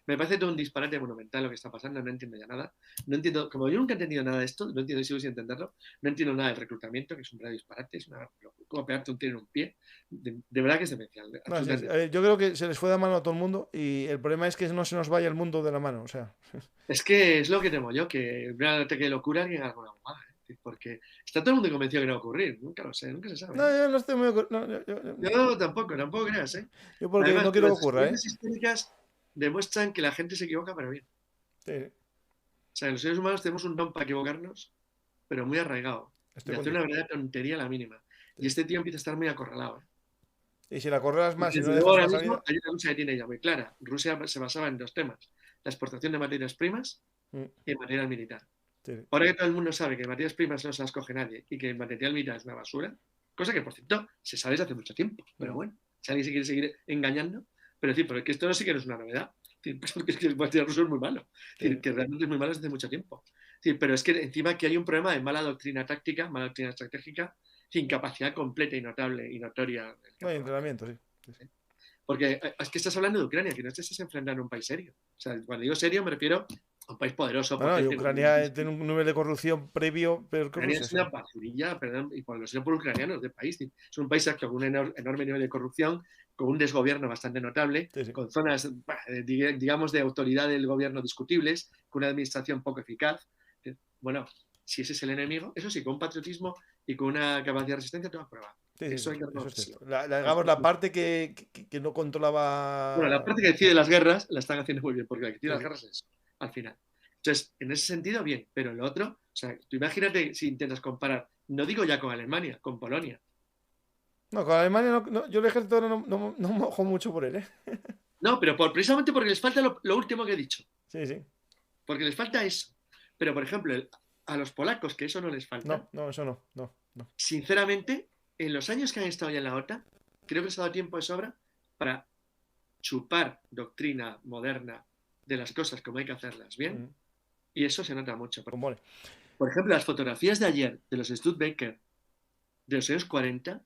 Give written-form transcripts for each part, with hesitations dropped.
Me parece todo un disparate monumental lo que está pasando, no entiendo ya nada. No entiendo, como yo nunca he entendido nada de esto, no entiendo y sigo sin entenderlo, no entiendo nada del reclutamiento, que es un verdadero disparate, es una como pegarte un tiro en un pie. De verdad que es demencial, No, sí, sí. A absolutamente. ver, yo creo que se les fue de mano a todo el mundo y el problema es que no se nos vaya el mundo de la mano. O sea, Es que es lo que temo yo, que un ataque de locura alguien haga alguna bobada, ¿eh? Porque está todo el mundo convencido que no va a ocurrir, nunca lo sé, nunca se sabe, no, ¿eh? yo no estoy muy. No, Yo tampoco creas, ¿eh? yo porque Además, no quiero que las ocurra, ¿eh? experiencias históricas demuestran que la gente se equivoca, pero bien. Sí, sí, O sea, los seres humanos tenemos un don para equivocarnos, pero muy arraigado, estoy de hacer contigo. una verdadera tontería a la mínima. Y Sí. este tío empieza a estar muy acorralado, ¿eh? Y si la correas Y más y no desde luego dejas ahora la mismo salida. hay una cosa que tiene ella muy clara. Rusia se basaba en dos temas: la exportación de materias primas Mm, y material militar. sí, sí. Ahora que todo el mundo sabe que materias primas no se las coge nadie y que el material militar es una basura, cosa que por cierto se sabe desde hace mucho tiempo, pero Mm, bueno, si alguien se quiere seguir engañando, pero decir, pero que esto no sí que no es una novedad, pues porque es que el material ruso es muy malo, sí. que realmente es muy malo desde hace mucho tiempo. Pero es que encima que hay un problema de mala doctrina táctica, mala doctrina estratégica, incapacidad completa y notable y notoria en el No hay campo de batalla. entrenamiento, sí. Sí, sí. Porque es que estás hablando de Ucrania, que no te estás enfrentando a un país serio. O sea, cuando digo serio me refiero a un país poderoso, No, no, y potente. Ucrania tiene un nivel de corrupción previo peor que Ucrania Rusia, es sí. una basurilla, perdón, y por lo sé por ucranianos del país. Es un país con un enorme nivel de corrupción, con un desgobierno bastante notable, Sí, sí. con zonas, digamos, de autoridad del gobierno discutibles, con una administración poco eficaz. Bueno, si ese es el enemigo, eso sí, con un patriotismo y con una capacidad de resistencia, te va a probar. Sí, sí, Eso hay sí, que eso es cierto. reconocérselo. Digamos, la parte que no Bueno, la controlaba. parte que decide las guerras la están haciendo muy bien, porque la que decide Sí, las sí. guerras es eso, al final. Entonces, en ese sentido, bien, pero en lo otro, o sea, tú imagínate si intentas comparar, no digo ya con Alemania, con Polonia. No, con Alemania yo el ejército ahora no me mojo mucho por él, ¿eh? No, pero precisamente porque les falta lo último que he dicho, Sí, sí. porque les falta eso. Pero, por ejemplo, a los polacos, que eso no les falta, No, no, eso no, no, no. sinceramente, en los años que han estado ya en la OTAN, creo que les ha dado tiempo de sobra para chupar doctrina moderna de las cosas como hay que hacerlas bien, Mm, y eso se nota mucho. con mole. Por ejemplo, las fotografías de ayer de los Studebaker de los años 40,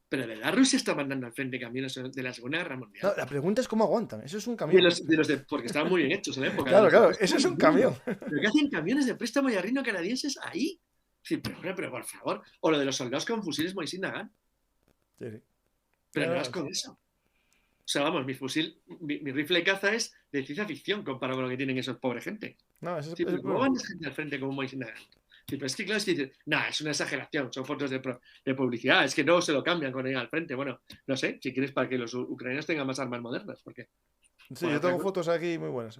pero de verdad Rusia está mandando al frente camiones de la Segunda Guerra No, Mundial. la pregunta es cómo aguantan. Eso es un De camión. los, de los de, porque estaban muy bien hechos en la época, de Claro, los de claro, préstamo eso es y un camión. arriendo. ¿Pero qué hacen camiones de préstamo y arriendo canadienses ahí? Sí, pero por favor. O lo de los soldados con fusiles Moisés Nagant. Sí, sí. Pero no vas con eso. O sea, vamos, mi rifle de caza es de ciencia ficción comparado con lo que tienen esos pobres gente. No, ese es Sí, el pero ¿cómo problema. van esa gente al frente como Moisés Nagant? Sí, pero es que claro, si dices, nah, es una exageración, son fotos de publicidad, es que no se lo cambian con ella al frente. Bueno, no sé, si quieres para que los ucranianos tengan más armas modernas, porque Sí, por yo otra tengo cosa. fotos aquí muy buenas.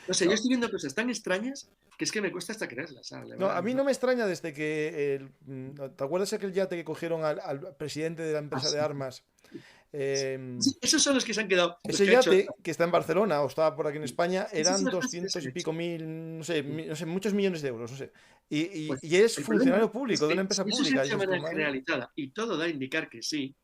No sé, yo No, estoy viendo cosas tan extrañas que es que me cuesta hasta creerlas, ¿sabes? De no, verdad, a mí no. no me extraña desde que. ¿Te acuerdas aquel yate que cogieron al presidente de la empresa de Así. armas? Sí, esos son los que se han quedado, los Ese que ha hecho. yate, que está en Barcelona o está por aquí en España, Esas eran son las cosas que se 200 y han hecho. pico mil, no sé, no sé, muchos millones de euros, no sé. Y, y Pues es el problema funcionario es público de una que empresa si eso se ha pública. hecho de Dices tu manera madre. generalizada y todo da a indicar que sí,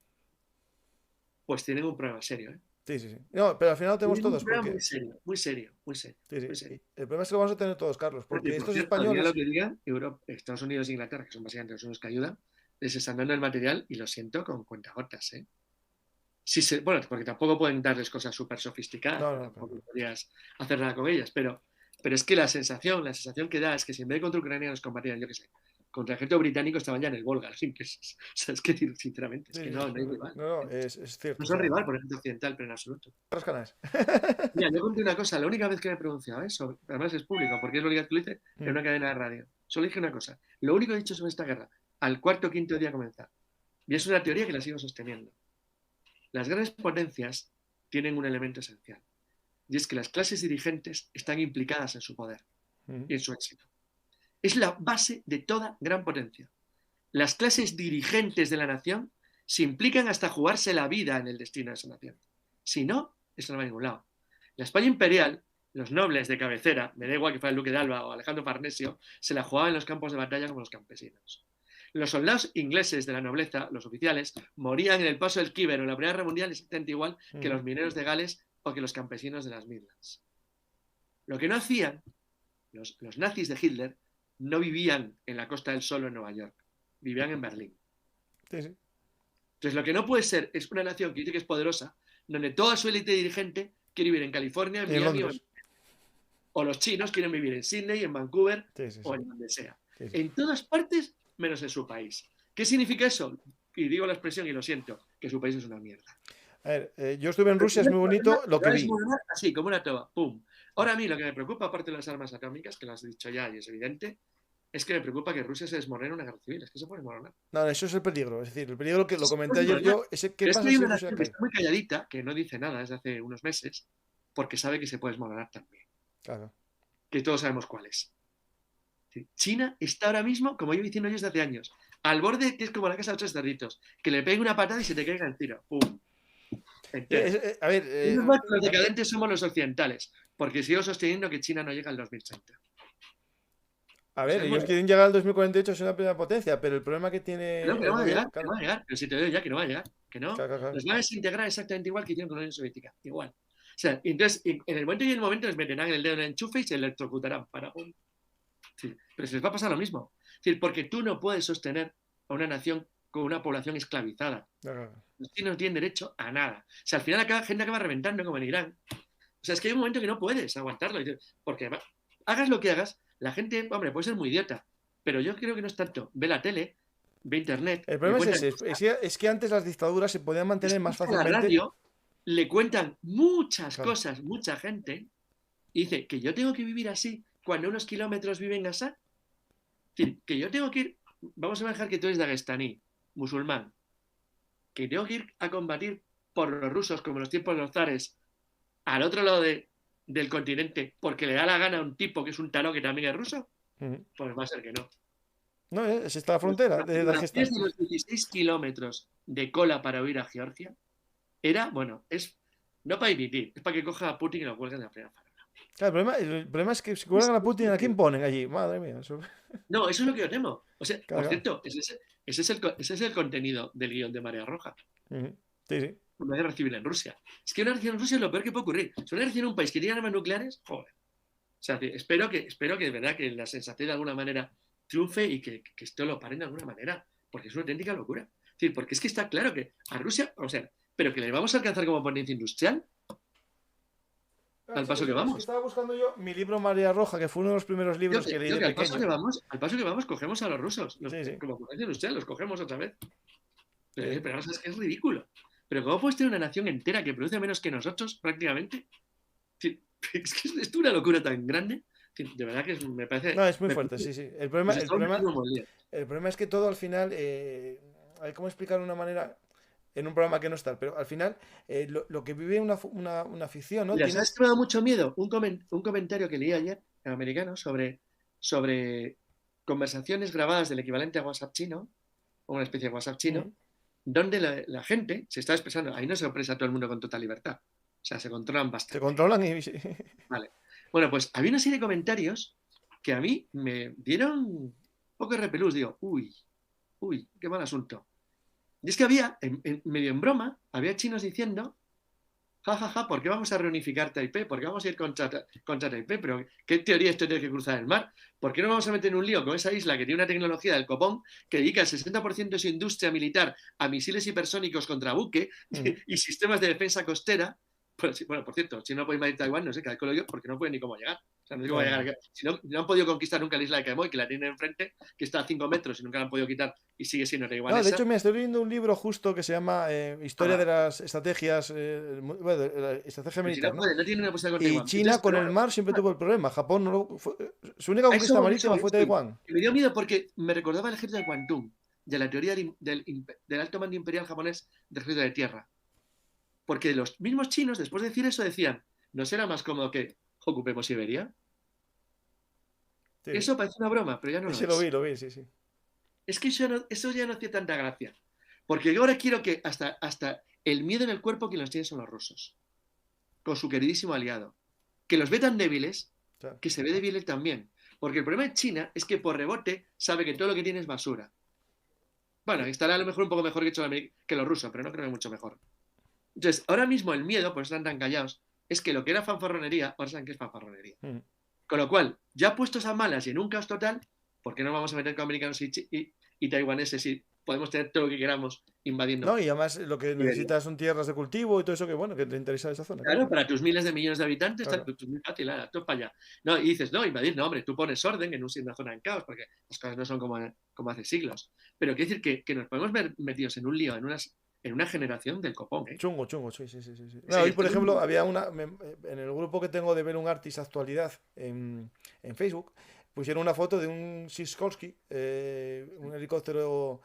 pues tienen un problema serio, ¿eh? Sí, sí, sí. No, pero al final lo tenemos Tienen un todos, problema muy porque. serio, muy serio, muy serio, Sí, sí. muy Y serio. el problema es que lo vamos a tener todos, Carlos, Y porque por estos cierto, diga lo españoles. que digan, Europa, Estados Unidos e Inglaterra, que son básicamente los únicos que ayudan, les están dando el material y lo siento con cuentagotas, ¿eh? Sí, bueno, porque tampoco pueden darles cosas súper sofisticadas, No, porque no, claro, tampoco claro. podrías hacer nada con ellas, pero es que la sensación que da es que si en vez de contra ucranianos combatían, yo qué sé, contra el ejército británico estaban ya en el Volga, ¿sí? O sea, es que sinceramente, es Sí, que sí, no, sí. no hay rival. No, no, es No cierto. O son sea, rival por el ejército occidental, pero en absoluto. rascanas. Mira, yo conté una cosa, la única vez que me he pronunciado eso, además es público, porque es lo único que lo hice en Mm, una cadena de radio. Solo dije una cosa, lo único que he dicho sobre esta guerra, al cuarto o quinto día comenzar, y es una teoría que la sigo sosteniendo. Las grandes potencias tienen un elemento esencial, y es que las clases dirigentes están implicadas en su poder mm. y en su éxito. Es la base de toda gran potencia. Las clases dirigentes de la nación se implican hasta jugarse la vida en el destino de esa nación. Si no, eso no va a ningún lado. La España imperial, los nobles de cabecera, me da igual que fuera el Duque de Alba o Alejandro Farnesio, se la jugaban en los campos de batalla como los campesinos. Los soldados ingleses de la nobleza, los oficiales, morían en el paso del Tíber o en la Primera Guerra Mundial exactamente igual que Mm. los mineros de Gales o que los campesinos de las Midlands. Lo que no hacían los nazis de Hitler no vivían en la Costa del Sol o en Nueva York, vivían en Berlín. Sí, Entonces, lo que no puede ser es una nación que dice que es poderosa, donde toda su élite dirigente quiere vivir en California, en En Miami, Londres. o los chinos quieren vivir en Sydney, en Vancouver Sí. o en donde sea. Sí. En todas partes, menos en su país. ¿Qué significa eso? Y digo la expresión y lo siento, que su país es una mierda. A ver, yo estuve en Rusia, es muy bonito lo que vi. Así, como una toba, ¡pum! Ahora a mí lo que me preocupa, aparte de las armas atómicas, que lo has dicho ya y es evidente, es que me preocupa que Rusia se desmorone en una guerra civil. Es que se puede desmoronar. No, eso es el peligro. Es decir, el peligro que lo comenté ayer yo, es ¿qué Es que pasa hay si una Rusia nación que cae? está muy calladita, que no dice nada desde hace unos meses, porque sabe que se puede desmoronar también. Claro. Que todos sabemos cuál es. China está ahora mismo, como llevo diciendo yo desde hace años, al borde que es como la casa de 8 cerditos, que le pegue una patada y se te caiga el tiro. ¡Pum! A ver, Los decadentes somos los occidentales, porque sigo sosteniendo que China no llega al 2030. a ver, ellos quieren llegar al 2048, es una primera potencia, pero el problema que tiene No, que no va a llegar, claro. que no va a llegar. Pero si te digo ya que no va a llegar, que no. Claro. Los van a desintegrar exactamente igual que hicieron con la Unión Soviética. Igual. O sea, entonces, en el momento y en el momento les meterán el dedo en el enchufe y se electrocutarán. Sí, pero se les va a pasar lo mismo. Es decir, porque tú no puedes sostener a una nación con una población esclavizada. Claro. Los chinos no tienen derecho a nada. O sea, al final la gente acaba reventando como en Irán. O sea, es que hay un momento que no puedes aguantarlo. Porque hagas lo que hagas, la gente, hombre, puede ser muy idiota. Pero yo creo que no es tanto. Ve la tele, ve internet. El problema es que antes las dictaduras se podían mantener más fácilmente. En la radio le cuentan muchas cosas, mucha gente, y dice que yo tengo que vivir así cuando unos kilómetros viven así. Es decir, que yo tengo que ir, vamos a imaginar que tú eres dagestaní, musulmán, que tengo que ir a combatir por los rusos como en los tiempos de los zares al otro lado del continente porque le da la gana a un tipo que es un taró que también es ruso. Pues va a ser que no. No, es esta la frontera de Dagestán. De los 16 kilómetros de cola para huir a Georgia era, bueno, es no para emitir, es para que coja a Putin y lo cuelguen en la primera farola. Claro, el problema es que si cuelgan a Putin, ¿a quién ponen allí? Madre mía. No, eso es lo que yo temo. O sea, por cierto, ese es el contenido del guión de Marea Roja. Sí. Una guerra civil en Rusia. Es que una guerra civil en Rusia es lo peor que puede ocurrir. Si una guerra civil en un país que tiene armas nucleares, joder. O sea, espero que de verdad que la sensatez de alguna manera triunfe y que esto lo paren de alguna manera, porque es una auténtica locura. Es decir, porque es que está claro que a Rusia, o sea, pero que le vamos a alcanzar como potencia industrial al paso que vamos. Estaba buscando yo mi libro Marea Roja, que fue uno de los primeros libros que leí de pequeño. Al paso que vamos, cogemos a los rusos. Como potencia industrial, los cogemos otra vez. Pero es ridículo. Pero ¿cómo puedes tener una nación entera que produce menos que nosotros, prácticamente? Es que es una locura tan grande. De verdad que me parece... No, es muy fuerte, sí. El problema es que todo al final... hay cómo explicar de una manera en un programa que no está, pero al final lo que vive una ficción, ¿no? Mira, ¿sabes que me da mucho miedo? Un comentario que leí ayer en americano sobre conversaciones grabadas del equivalente a WhatsApp chino, o una especie de WhatsApp chino, donde la gente se está expresando. Ahí no se expresa todo el mundo con total libertad. O sea, se controlan bastante. Se controlan y... Vale. Bueno, pues había una serie de comentarios que a mí me dieron un poco de repelús. Digo, uy, qué mal asunto. Y es que había, medio en broma, había chinos diciendo, jajaja, ¿por qué vamos a reunificar Taipei? ¿Por qué vamos a ir contra Taipei? ¿Pero qué teoría esto tiene que cruzar el mar? ¿Por qué no vamos a meter en un lío con esa isla que tiene una tecnología del copón que dedica el 60% de su industria militar a misiles hipersónicos contra buque y sistemas de defensa costera? Pues, bueno, por cierto, si no puede invadir Taiwán, no sé, calculo yo, porque no pueden ni cómo llegar. O sea, no sé cómo llegar. Si no han podido conquistar nunca la isla de Quemoy, que la tienen enfrente, que está a 5 metros y nunca la han podido quitar y sigue siendo taiwanesa. No, de hecho, me estoy leyendo un libro justo que se llama Historia de las estrategias, la estrategia militar. No tiene una posibilidad con y Taiwán. China con el mar siempre tuvo el problema. Japón su única conquista marítima fue Taiwán. Me dio miedo porque me recordaba el ejército de Kwantung, de la teoría del alto mando imperial japonés del ejército de tierra. Porque los mismos chinos, después de decir eso, decían, ¿no será más cómodo que ocupemos Siberia? Sí. Eso parece una broma, pero ya no lo es. Lo vi, sí. Es que eso ya no tiene tanta gracia. Porque yo ahora quiero que hasta el miedo en el cuerpo que los tienen son los rusos. Con su queridísimo aliado. Que los ve tan débiles, que se ve débil él también. Porque el problema de China es que por rebote sabe que todo lo que tiene es basura. Bueno, estará a lo mejor un poco mejor que los rusos, pero no creo que mucho mejor. Entonces, ahora mismo el miedo, por eso están tan callados, es que lo que era fanfarronería, ahora saben que es fanfarronería. Con lo cual, ya puestos a malas y en un caos total, ¿por qué no vamos a meter con americanos y taiwaneses podemos tener todo lo que queramos invadiendo. No, y además lo que necesitas son tierras de cultivo y todo eso que, bueno, que te interesa esa zona. Claro, para tus miles de millones de habitantes, Claro. pues muy fácil, tú para allá. No, y dices, no, invadir, no, hombre, tú pones orden en una zona en caos, porque las cosas no son como hace siglos. Pero quiere decir que nos podemos ver metidos en un lío, en una generación del copón, ¿eh? Chungo, sí. Sí, Hoy, por ejemplo, había en el grupo que tengo de Ver un Artist Actualidad en Facebook, pusieron una foto de un Sikorsky, un helicóptero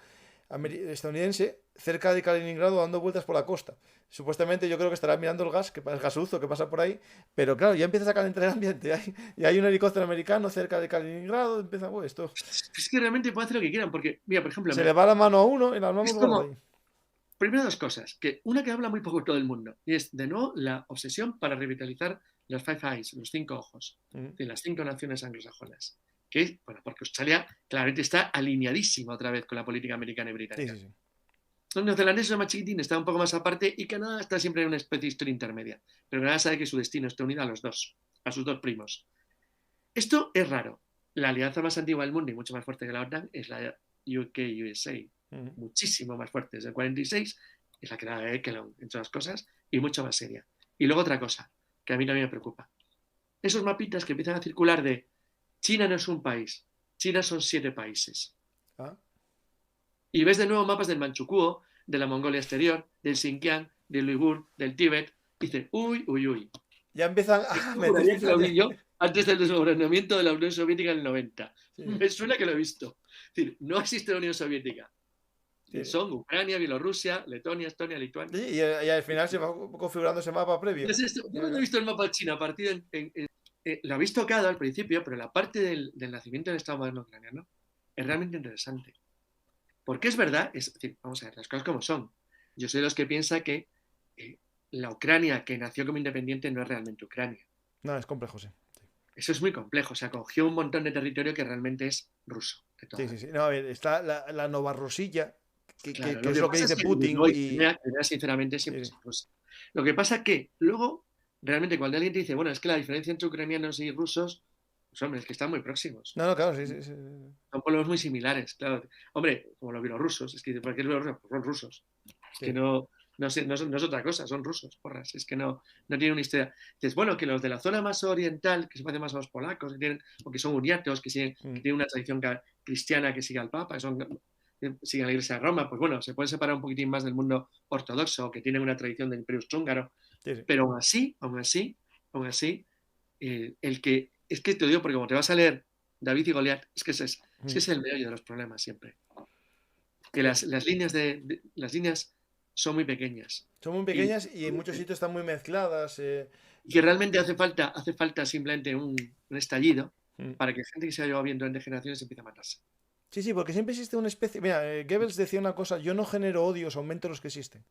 estadounidense, cerca de Kaliningrado dando vueltas por la costa. Supuestamente yo creo que estará mirando el gasoducto que pasa por ahí, pero claro, ya empiezas a calentar el ambiente. Y hay un helicóptero americano cerca de Kaliningrado, empieza, esto Es que realmente pueden hacer lo que quieran, porque, mira, por ejemplo, se le va la mano a uno y la es vamos como, ahí. primero dos cosas, que una que habla muy poco todo el mundo, y es de nuevo la obsesión para revitalizar los Five Eyes, los 5 ojos, de las 5 naciones anglosajonas. Que, bueno, porque Australia claramente está alineadísima otra vez con la política americana y británica. Sí. Los neozelandeses son más chiquitín, está un poco más aparte, y Canadá está siempre en una especie de historia intermedia. Pero Canadá sabe que su destino está unido a los dos, a sus dos primos. Esto es raro. La alianza más antigua del mundo y mucho más fuerte que la OTAN es la UK-USA. Muchísimo más fuerte. Desde el 46 es la creada de Ekelon, entre otras cosas, y mucho más seria. Y luego otra cosa, que a mí también me preocupa. Esos mapitas que empiezan a circular de China no es un país, China son 7 países. Y ves de nuevo mapas del Manchukuo, de la Mongolia Exterior, del Xinjiang, del Uigur, del Tíbet. Y dices, uy. Ya empiezan a meter. Que lo vi yo antes del desmoronamiento de la Unión Soviética en el 90. Sí. Me suena que lo he visto. Es decir, no existe la Unión Soviética. Sí. Son Ucrania, Bielorrusia, Letonia, Estonia, Lituania. Sí, y al final se va configurando ese mapa previo. Entonces, yo no he visto el mapa de China partido lo habéis tocado al principio, pero la parte del nacimiento del Estado moderno ucraniano es realmente interesante. Porque es verdad, es decir, vamos a ver, las cosas como son. Yo soy de los que piensa que la Ucrania que nació como independiente no es realmente Ucrania. No, es complejo, sí. Eso es muy complejo. Se acogió un montón de territorio que realmente es ruso. Sí. No, a ver, está la Novarrosilla, que claro, es lo que dice Putin. Sinceramente, siempre es ruso. Lo que pasa es que luego, realmente, cuando alguien te dice, bueno, es que la diferencia entre ucranianos y rusos, pues hombre, es que están muy próximos. No, claro, sí. Son pueblos muy similares, claro. Hombre, como los bielorrusos, es que ¿por qué es bielorruso? Pues son rusos. Es que no es otra cosa, son rusos, porras. Es que no tienen una historia. Dices, bueno, que los de la zona más oriental, que se parecen más a los polacos, o que son uniatos, que tienen una tradición cristiana que sigue al Papa, que siguen la Iglesia de Roma, pues bueno, se pueden separar un poquitín más del mundo ortodoxo, que tienen una tradición del Imperio Austrohúngaro. Sí. Pero aún así, el que, es que te digo, porque como te vas a leer David y Goliat, es que es el meollo de los problemas siempre. Que las líneas son muy pequeñas. Son muy pequeñas y en muchos sitios están muy mezcladas. Y que realmente hace falta simplemente un estallido para que gente que se ha llevado bien durante generaciones empiece a matarse. Sí, porque siempre existe una especie. Mira, Goebbels decía una cosa: yo no genero odios, aumento los que existen.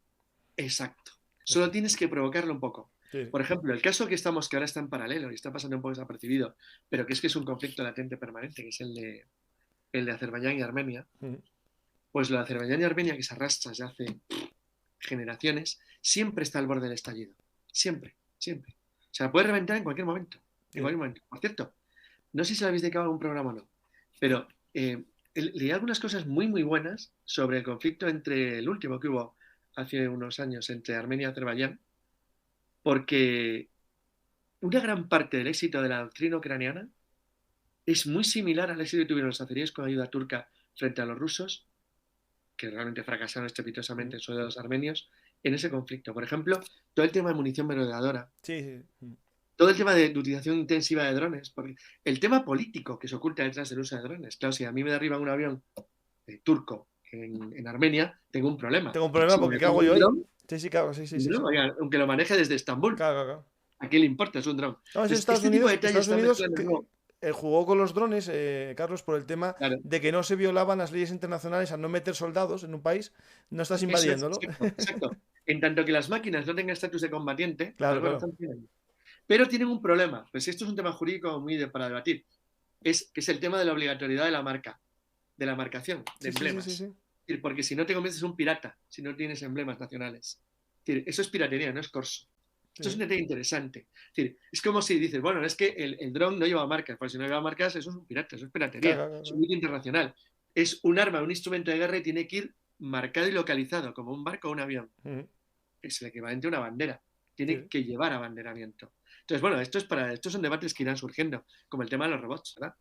Exacto. Solo tienes que provocarlo un poco. Sí. Por ejemplo, el caso que ahora está en paralelo y está pasando un poco desapercibido, pero que es un conflicto latente permanente, que es el de Azerbaiyán y Armenia. Pues lo de Azerbaiyán y Armenia, que se arrastra desde hace generaciones, siempre está al borde del estallido. Siempre. O sea, puede reventar en cualquier momento. Por cierto, no sé si lo habéis dedicado a algún programa o no, pero leí algunas cosas muy, muy buenas sobre el conflicto entre el último que hubo hace unos años entre Armenia y Azerbaiyán, porque una gran parte del éxito de la doctrina ucraniana es muy similar al éxito que tuvieron los azeríes con ayuda turca frente a los rusos, que realmente fracasaron estrepitosamente en suelo de los armenios, en ese conflicto. Por ejemplo, todo el tema de munición merodeadora. Sí. Todo el tema de utilización intensiva de drones. Porque el tema político que se oculta detrás del uso de drones. Claro, si a mí me derriba un avión turco en Armenia, tengo un problema. Tengo un problema porque ¿qué hago yo ahí? Sí, claro, sí. Aunque lo maneje desde Estambul. Claro. ¿A qué le importa? Es un dron. No, es Estados Unidos jugó con los drones, Carlos, por el tema de que no se violaban las leyes internacionales al no meter soldados en un país, no estás invadiéndolo. Exacto. En tanto que las máquinas no tengan estatus de combatiente, claro. Pero tienen un problema. Pues esto es un tema jurídico muy para debatir. Que es el tema de la obligatoriedad de la marca, de la marcación de emblemas. Sí. Porque si no te conviertes en un pirata, si no tienes emblemas nacionales. Eso es piratería, no es corso. Esto es un detalle interesante. Es como si dices, bueno, es que el dron no lleva marcas, porque si no lleva marcas, eso es un pirata, eso es piratería, es un mito internacional. es un arma, un instrumento de guerra y tiene que ir marcado y localizado, como un barco o un avión. Es el equivalente a una bandera. Tiene que llevar abanderamiento. Entonces, bueno, estos son debates que irán surgiendo, como el tema de los robots, ¿verdad?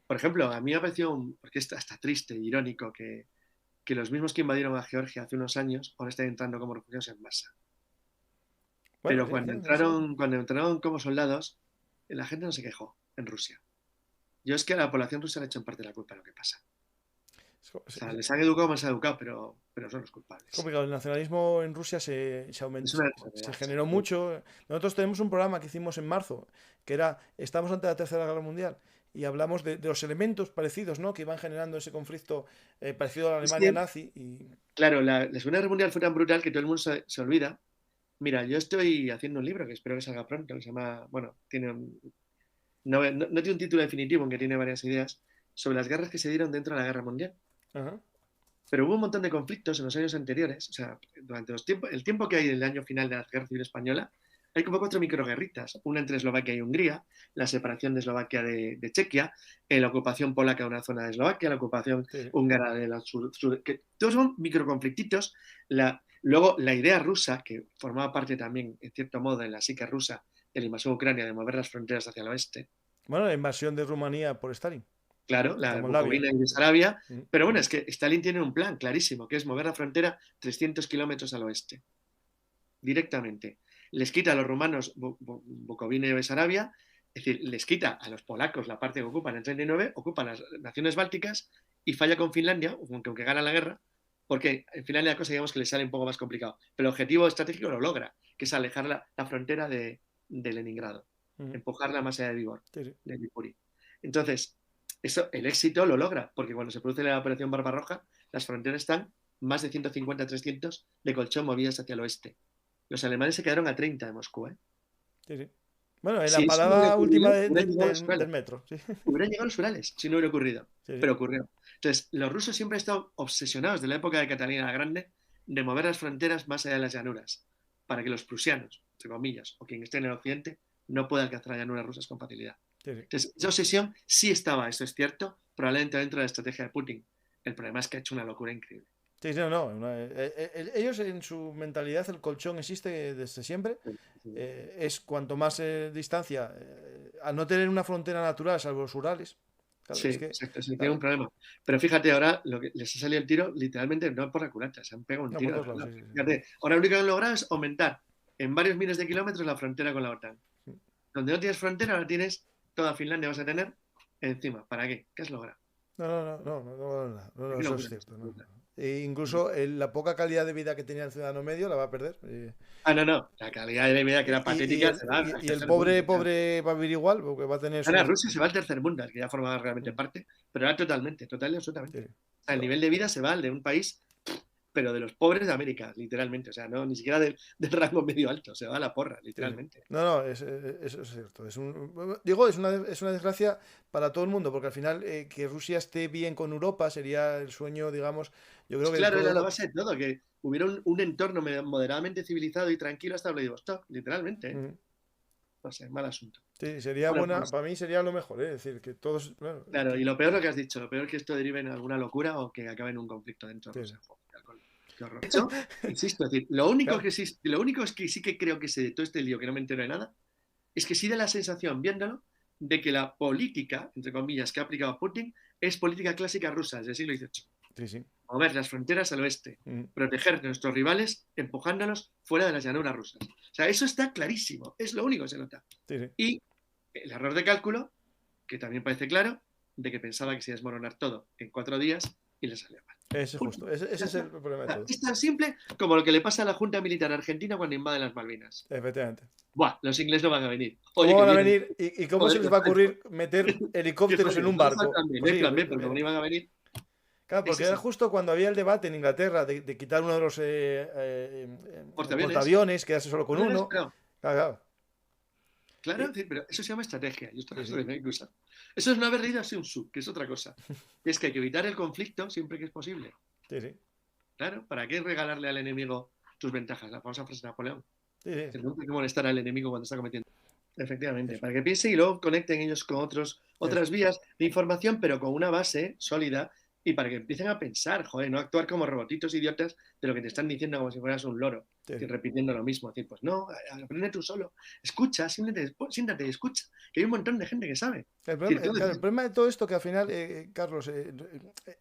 Por ejemplo, a mí me ha parecido, porque es hasta triste, irónico, que los mismos que invadieron a Georgia hace unos años ahora están entrando como refugiados en masa. Bueno, Pero cuando entraron como soldados, la gente no se quejó en Rusia. Yo es que a la población rusa le he hecho en parte la culpa de lo que pasa. O sea, les han educado como se han educado, pero son los culpables. Es complicado. El nacionalismo en Rusia se aumentó, se generó mucho. Nosotros tenemos un programa que hicimos en marzo, que era, estamos ante la Tercera Guerra Mundial, y hablamos de los elementos parecidos, ¿no?, que iban generando ese conflicto parecido a la Alemania nazi. Claro, la Segunda Guerra Mundial fue tan brutal que todo el mundo se olvida. Mira, yo estoy haciendo un libro que espero que salga pronto, que se llama, bueno, no tiene un título definitivo, aunque tiene varias ideas, sobre las guerras que se dieron dentro de la Guerra Mundial. Ajá. Pero hubo un montón de conflictos en los años anteriores, o sea, durante el tiempo que hay del año final de la Guerra Civil Española, hay como 4 microguerritas, una entre Eslovaquia y Hungría, la separación de Eslovaquia de Chequia, la ocupación polaca de una zona de Eslovaquia, la ocupación húngara de la sur, que todos son microconflictitos. Luego la idea rusa, que formaba parte también, en cierto modo, en la psique rusa, de la invasión a Ucrania, de mover las fronteras hacia el oeste. Bueno, la invasión de Rumanía por Stalin. Claro, la Bucovina y Besarabia. Pero bueno, es que Stalin tiene un plan clarísimo, que es mover la frontera 300 kilómetros al oeste, directamente. Les quita a los rumanos Bucovina y Besarabia, es decir, les quita a los polacos la parte que ocupan en el 39, ocupan las naciones bálticas y falla con Finlandia, aunque gana la guerra, porque en Finlandia la cosa digamos que les sale un poco más complicado. Pero el objetivo estratégico lo logra, que es alejar la frontera de Leningrado, empujarla más allá de Vigor, de Viipuri. Entonces, el éxito lo logra, porque cuando se produce la operación Barbarroja, las fronteras están más de 150-300 de colchón movidas hacia el oeste. Los alemanes se quedaron a 30 de Moscú, ¿eh? Sí. Bueno, en la parada última del metro. Sí. Hubieran llegado los Urales si no hubiera ocurrido, pero ocurrió. Entonces, los rusos siempre han estado obsesionados, de la época de Catalina la Grande, de mover las fronteras más allá de las llanuras, para que los prusianos, entre comillas, o quien esté en el occidente, no pueda alcanzar las llanuras rusas con facilidad. Entonces, esa obsesión sí estaba, eso es cierto, probablemente dentro de la estrategia de Putin. El problema es que ha hecho una locura increíble. Sí, no. Ellos en su mentalidad, el colchón existe desde siempre. Es cuanto más distancia, al no tener una frontera natural, salvo los Urales. Claro, sí, exacto, sí, tiene un problema. Pero fíjate, ahora lo que les ha salido el tiro, literalmente no por la culata, se han pegado un tiro. Fíjate, ahora lo único que han logrado es aumentar en varios miles de kilómetros la frontera con la OTAN. Donde no tienes frontera, ahora tienes toda Finlandia, vas a tener encima. ¿Para qué? ¿Qué has logrado? No, eso es cierto. E incluso la poca calidad de vida que tenía el ciudadano medio la va a perder. No. La calidad de vida que era patética se va. Y el pobre va a vivir igual, porque va a tener. Ahora Rusia se va al tercer mundo, que ya formaba realmente parte, pero ahora total y absolutamente. Sí. O sea, el nivel de vida se va al de un país, pero de los pobres de América, literalmente. O sea, no ni siquiera del rango medio alto, se va a la porra, literalmente. Sí. No, eso es cierto. Es una desgracia para todo el mundo, porque al final que Rusia esté bien con Europa sería el sueño, digamos. Yo creo que claro, era la base de todo, que hubiera un entorno moderadamente civilizado y tranquilo hasta Vladivostok, literalmente. No sé, mal asunto. Sí, sería buena, pues, para mí sería lo mejor, es decir, que todos. Bueno, claro, y lo peor lo que has dicho, lo peor es que esto derive en alguna locura o que acabe en un conflicto dentro de Rusia. Qué horror. De hecho, insisto, es decir, lo único es que sí que creo que de todo este lío, que no me entero de nada, es que sí da la sensación, viéndolo, de que la política, entre comillas, que ha aplicado Putin es política clásica rusa del siglo XVIII. Sí. Mover las fronteras al oeste, proteger a nuestros rivales empujándolos fuera de las llanuras rusas. O sea, eso está clarísimo, es lo único que se nota. Sí. Y el error de cálculo, que también parece claro, de que pensaba que se iba a desmoronar todo en 4 días y le salió mal. Ese es el problema de todo. Es tan simple como lo que le pasa a la Junta Militar Argentina cuando invaden las Malvinas. Efectivamente. Buah, los ingleses no van a venir. ¿Cómo van a venir? ¿Y cómo se les va a ocurrir meter helicópteros en un barco? Pues sí, pero no iban a venir. Claro, porque era justo cuando había el debate en Inglaterra de quitar uno de los portaaviones, quedarse solo con uno. Claro, pero eso se llama estrategia. Y esto no hay que usar. Eso es no haber leído a Sun Tzu, que es otra cosa. Es que hay que evitar el conflicto siempre que es posible. Sí. Claro, ¿para qué regalarle al enemigo tus ventajas? La famosa frase de Napoleón. Sí. No hay que molestar al enemigo cuando está cometiendo. Efectivamente, para que piense y luego conecten ellos con otras vías de información, pero con una base sólida y para que empiecen a pensar, joder, no actuar como robotitos idiotas de lo que te están diciendo como si fueras un loro, Sí. y repitiendo lo mismo. Decir, pues no, aprende tú solo, escucha, siéntate y escucha, que hay un montón de gente que sabe. El Es decir, problema, claro, el problema de todo esto que al final, Carlos,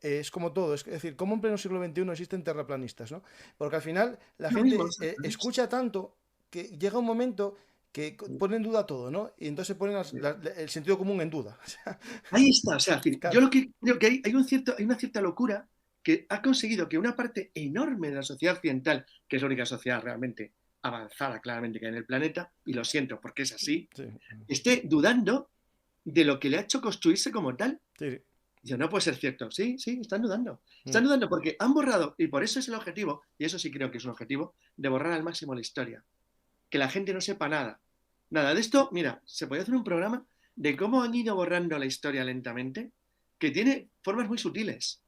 es como todo. Es decir, cómo en pleno siglo XXI existen terraplanistas, ¿no? Porque al final la lo mismo, gente escucha tanto que llega un momento que pone en duda todo, ¿no? Y entonces ponen el sentido común en duda. O sea, ahí está, o sea, es decir, yo claro, lo que creo que hay una cierta locura que ha conseguido que una parte enorme de la sociedad occidental, que es la única sociedad realmente avanzada claramente que hay en el planeta, y lo siento porque es así, sí, esté dudando de lo que le ha hecho construirse como tal. sí, Dice, no puede ser cierto. Sí, sí, están dudando. mm, Están dudando porque han borrado, y por eso es el objetivo, y eso sí creo que es un objetivo, de borrar al máximo la historia. Que la gente no sepa nada. Nada de esto, mira, se podría hacer un programa de cómo han ido borrando la historia lentamente, que tiene formas muy sutiles.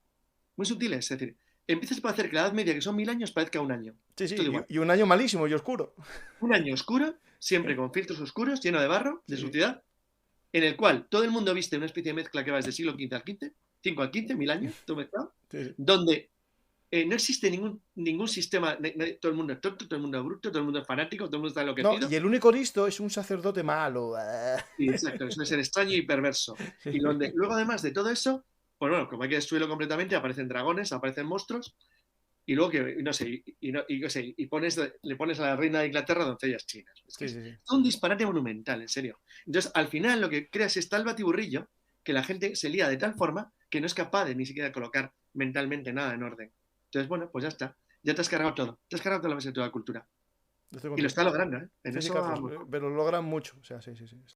Muy sutiles. Es decir, empiezas por hacer que la Edad Media, que son 1000 años, parezca un año. sí, Es todo sí, igual. y un año malísimo y oscuro. Un año oscuro, siempre con filtros oscuros, lleno de barro, de Sí, suciedad, en el cual todo el mundo viste una especie de mezcla que va desde el siglo XV al XV, 5 al 15, 1000 años, todo mezclado, sí, donde no existe ningún sistema, todo el mundo es tonto, todo el mundo es bruto, todo el mundo es fanático, todo el mundo está no, y enloquecido. el único listo es un sacerdote malo. Sí, exacto, eso es el extraño y perverso. Sí, Y donde luego, además de todo eso, pues bueno, como hay que destruirlo completamente, aparecen dragones, aparecen monstruos, y luego que, no sé, no sé, le pones a la reina de Inglaterra doncellas chinas. Es que sí, es sí, un disparate monumental, en serio. Entonces, al final lo que creas es tal batiburrillo que la gente se lía de tal forma que no es capaz de ni siquiera colocar mentalmente nada en orden. Entonces, bueno, pues ya está. Ya te has cargado todo. Te has cargado toda la base de toda la cultura. estoy Y lo contigo. está logrando, ¿eh? En Sí, sí, eso Carlos, vamos. pero lo logran mucho. O sea, sí, sí, sí.